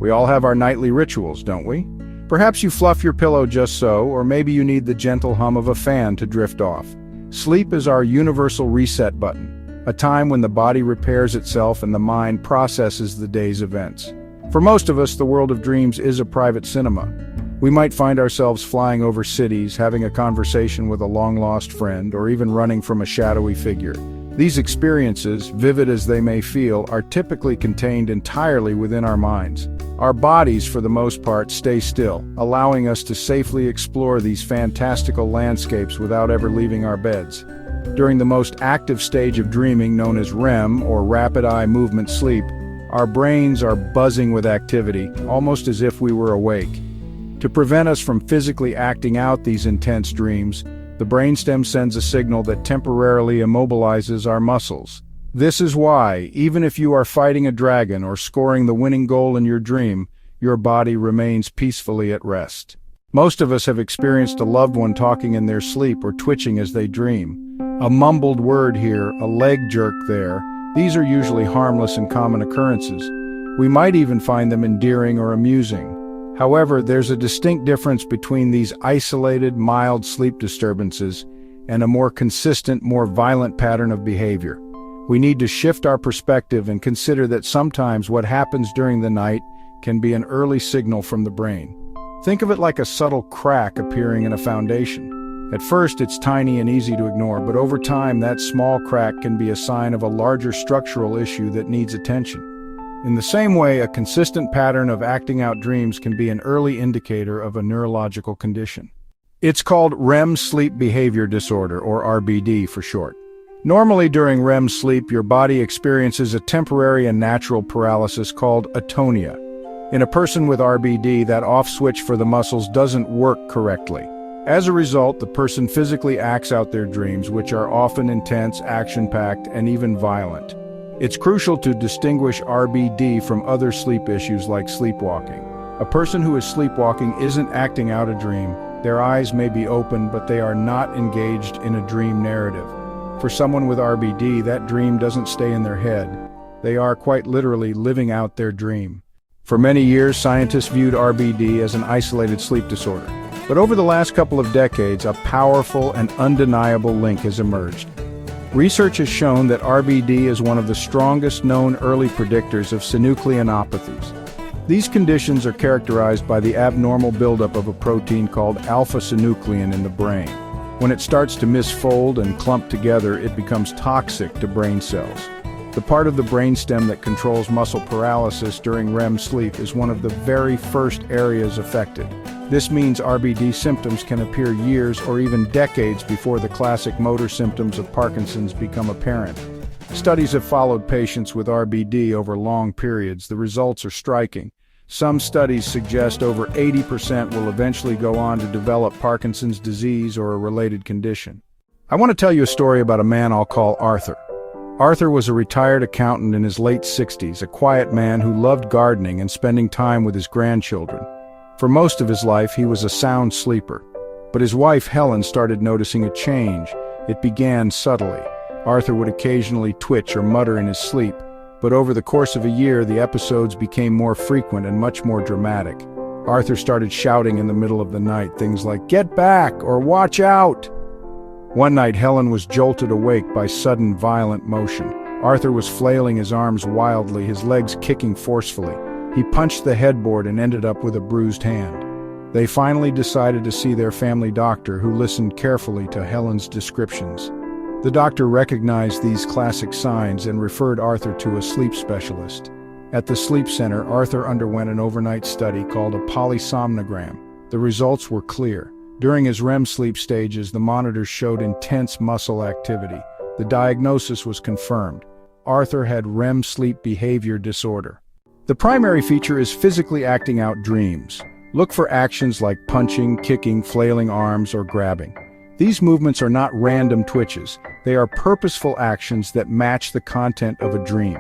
We all have our nightly rituals, don't we? Perhaps you fluff your pillow just so, or maybe you need the gentle hum of a fan to drift off. Sleep is our universal reset button, a time when the body repairs itself and the mind processes the day's events. For most of us, the world of dreams is a private cinema. We might find ourselves flying over cities, having a conversation with a long-lost friend, or even running from a shadowy figure. These experiences, vivid as they may feel, are typically contained entirely within our minds. Our bodies, for the most part, stay still, allowing us to safely explore these fantastical landscapes without ever leaving our beds. During the most active stage of dreaming, known as REM, or rapid eye movement sleep, our brains are buzzing with activity, almost as if we were awake. To prevent us from physically acting out these intense dreams, the brainstem sends a signal that temporarily immobilizes our muscles. This is why, even if you are fighting a dragon or scoring the winning goal in your dream, your body remains peacefully at rest. Most of us have experienced a loved one talking in their sleep or twitching as they dream. A mumbled word here, a leg jerk there. These are usually harmless and common occurrences. We might even find them endearing or amusing. However, there's a distinct difference between these isolated, mild sleep disturbances and a more consistent, more violent pattern of behavior. We need to shift our perspective and consider that sometimes what happens during the night can be an early signal from the brain. Think of it like a subtle crack appearing in a foundation. At first, it's tiny and easy to ignore, but over time, that small crack can be a sign of a larger structural issue that needs attention. In the same way, a consistent pattern of acting out dreams can be an early indicator of a neurological condition. It's called REM sleep behavior disorder, or RBD for short. Normally during REM sleep, your body experiences a temporary and natural paralysis called atonia. In a person with RBD, that off switch for the muscles doesn't work correctly. As a result, the person physically acts out their dreams, which are often intense, action-packed, and even violent. It's crucial to distinguish RBD from other sleep issues like sleepwalking. A person who is sleepwalking isn't acting out a dream. Their eyes may be open, but they are not engaged in a dream narrative. For someone with RBD, that dream doesn't stay in their head. They are quite literally living out their dream. For many years, scientists viewed RBD as an isolated sleep disorder. But over the last couple of decades, a powerful and undeniable link has emerged. Research has shown that RBD is one of the strongest known early predictors of synucleinopathies. These conditions are characterized by the abnormal buildup of a protein called alpha-synuclein in the brain. When it starts to misfold and clump together, it becomes toxic to brain cells. The part of the brainstem that controls muscle paralysis during REM sleep is one of the very first areas affected. This means RBD symptoms can appear years or even decades before the classic motor symptoms of Parkinson's become apparent. Studies have followed patients with RBD over long periods. The results are striking. Some studies suggest over 80% will eventually go on to develop Parkinson's disease or a related condition. I want to tell you a story about a man I'll call Arthur. Arthur was a retired accountant in his late 60s, a quiet man who loved gardening and spending time with his grandchildren. For most of his life, he was a sound sleeper. But his wife, Helen, started noticing a change. It began subtly. Arthur would occasionally twitch or mutter in his sleep, but over the course of a year, the episodes became more frequent and much more dramatic. Arthur started shouting in the middle of the night, things like, "Get back!" or "Watch out!" One night, Helen was jolted awake by sudden, violent motion. Arthur was flailing his arms wildly, his legs kicking forcefully. He punched the headboard and ended up with a bruised hand. They finally decided to see their family doctor, who listened carefully to Helen's descriptions. The doctor recognized these classic signs and referred Arthur to a sleep specialist. At the sleep center, Arthur underwent an overnight study called a polysomnogram. The results were clear. During his REM sleep stages, the monitors showed intense muscle activity. The diagnosis was confirmed. Arthur had REM sleep behavior disorder. The primary feature is physically acting out dreams. Look for actions like punching, kicking, flailing arms, or grabbing. These movements are not random twitches. They are purposeful actions that match the content of a dream.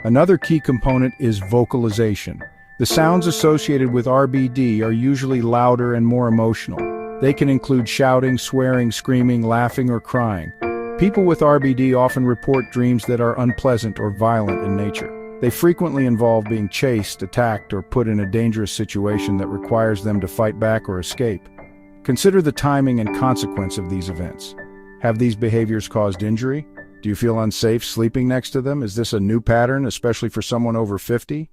Another key component is vocalization. The sounds associated with RBD are usually louder and more emotional. They can include shouting, swearing, screaming, laughing, or crying. People with RBD often report dreams that are unpleasant or violent in nature. They frequently involve being chased, attacked, or put in a dangerous situation that requires them to fight back or escape. Consider the timing and consequence of these events. Have these behaviors caused injury? Do you feel unsafe sleeping next to them? Is this a new pattern, especially for someone over 50?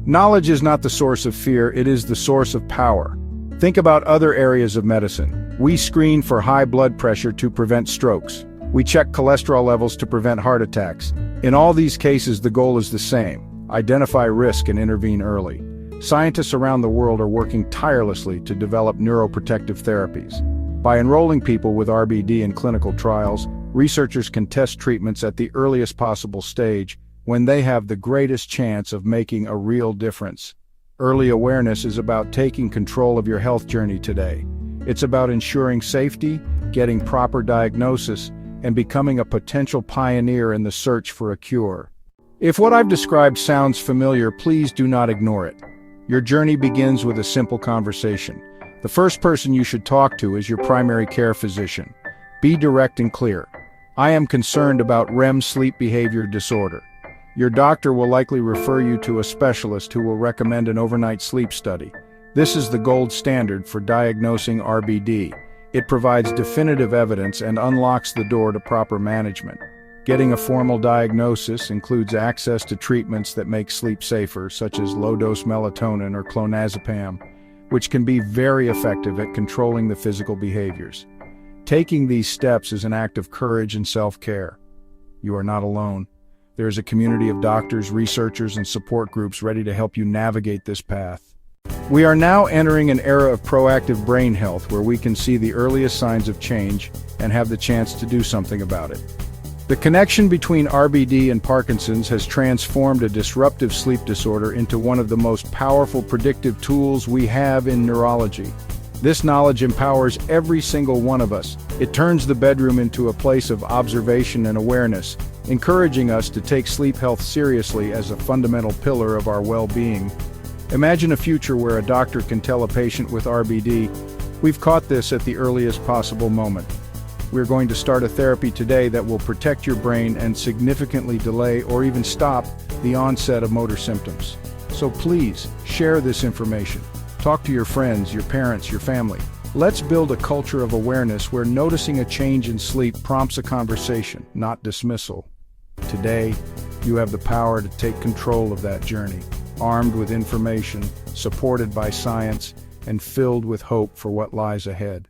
Knowledge is not the source of fear, it is the source of power. Think about other areas of medicine. We screen for high blood pressure to prevent strokes. We check cholesterol levels to prevent heart attacks. In all these cases, the goal is the same: identify risk and intervene early. Scientists around the world are working tirelessly to develop neuroprotective therapies. By enrolling people with RBD in clinical trials, researchers can test treatments at the earliest possible stage, when they have the greatest chance of making a real difference. Early awareness is about taking control of your health journey today. It's about ensuring safety, getting proper diagnosis, and becoming a potential pioneer in the search for a cure. If what I've described sounds familiar, please do not ignore it. Your journey begins with a simple conversation. The first person you should talk to is your primary care physician. Be direct and clear. I am concerned about REM sleep behavior disorder. Your doctor will likely refer you to a specialist who will recommend an overnight sleep study. This is the gold standard for diagnosing RBD. It provides definitive evidence and unlocks the door to proper management. Getting a formal diagnosis includes access to treatments that make sleep safer, such as low-dose melatonin or clonazepam, which can be very effective at controlling the physical behaviors. Taking these steps is an act of courage and self-care. You are not alone. There is a community of doctors, researchers, and support groups ready to help you navigate this path. We are now entering an era of proactive brain health where we can see the earliest signs of change and have the chance to do something about it. The connection between RBD and Parkinson's has transformed a disruptive sleep disorder into one of the most powerful predictive tools we have in neurology. This knowledge empowers every single one of us. It turns the bedroom into a place of observation and awareness, encouraging us to take sleep health seriously as a fundamental pillar of our well-being. Imagine a future where a doctor can tell a patient with RBD, "We've caught this at the earliest possible moment. We're going to start a therapy today that will protect your brain and significantly delay or even stop the onset of motor symptoms." So please, share this information. Talk to your friends, your parents, your family. Let's build a culture of awareness where noticing a change in sleep prompts a conversation, not dismissal. Today, you have the power to take control of that journey, armed with information, supported by science, and filled with hope for what lies ahead.